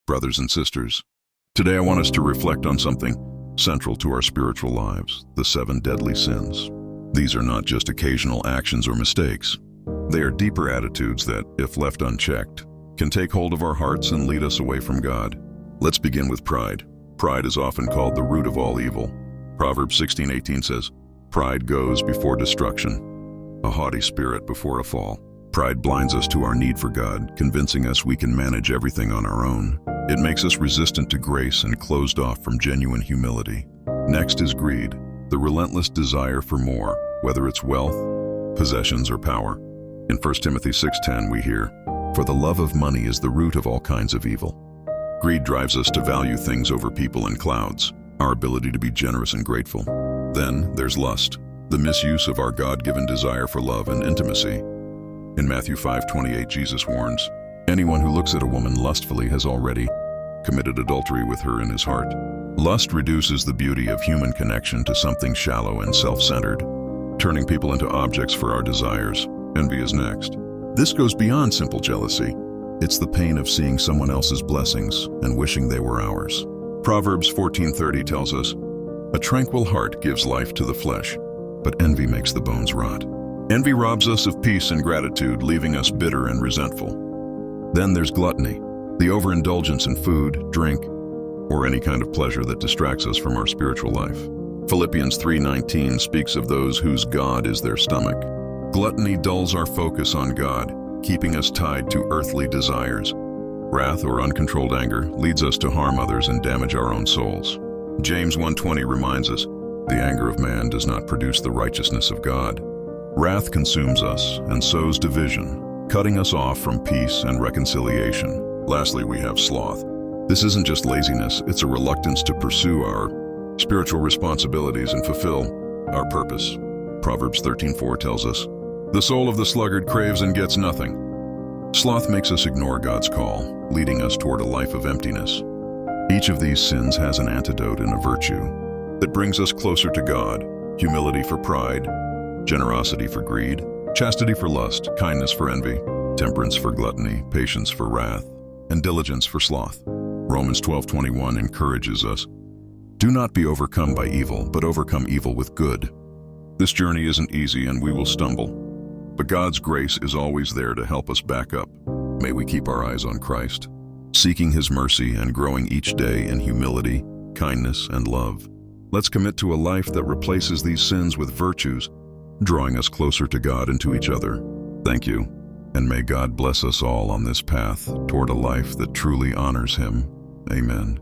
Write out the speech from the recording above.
brothers and sisters. Today I want us to reflect on something central to our spiritual lives, the 7 deadly sins. These are not just occasional actions or mistakes. They are deeper attitudes that, if left unchecked, can take hold of our hearts and lead us away from God. Let's begin with pride. Pride is often called the root of all evil. Proverbs 16:18 says, "Pride goes before destruction, a haughty spirit before a fall." Pride blinds us to our need for God, convincing us we can manage everything on our own. It makes us resistant to grace and closed off from genuine humility. Next is greed, the relentless desire for more, whether it's wealth, possessions, or power. In 1 Timothy 6:10 we hear, "For the love of money is the root of all kinds of evil." Greed drives us to value things over people and clouds, our ability to be generous and grateful. Then there's lust, the misuse of our God-given desire for love and intimacy. In Matthew 5:28, Jesus warns, "Anyone who looks at a woman lustfully has already committed adultery with her in his heart." Lust reduces the beauty of human connection to something shallow and self-centered, turning people into objects for our desires. Envy is next. This goes beyond simple jealousy. It's the pain of seeing someone else's blessings and wishing they were ours. Proverbs 14:30 tells us, "A tranquil heart gives life to the flesh, but envy makes the bones rot." Envy robs us of peace and gratitude, leaving us bitter and resentful. Then there's gluttony, the overindulgence in food, drink, or any kind of pleasure that distracts us from our spiritual life. Philippians 3:19 speaks of those whose God is their stomach. Gluttony dulls our focus on God, keeping us tied to earthly desires. Wrath or uncontrolled anger leads us to harm others and damage our own souls. James 1:20 reminds us, "The anger of man does not produce the righteousness of God." Wrath consumes us and sows division, cutting us off from peace and reconciliation. Lastly, we have sloth. This isn't just laziness, it's a reluctance to pursue our spiritual responsibilities and fulfill our purpose. Proverbs 13:4 tells us, "The soul of the sluggard craves and gets nothing." Sloth makes us ignore God's call, leading us toward a life of emptiness. Each of these sins has an antidote and a virtue that brings us closer to God: humility for pride, generosity for greed, chastity for lust, kindness for envy, temperance for gluttony, patience for wrath, and diligence for sloth. Romans 12:21 encourages us, "Do not be overcome by evil, but overcome evil with good." This journey isn't easy and we will stumble, but God's grace is always there to help us back up. May we keep our eyes on Christ, seeking His mercy and growing each day in humility, kindness, and love. Let's commit to a life that replaces these sins with virtues, drawing us closer to God and to each other. Thank you, and may God bless us all on this path toward a life that truly honors Him. Amen.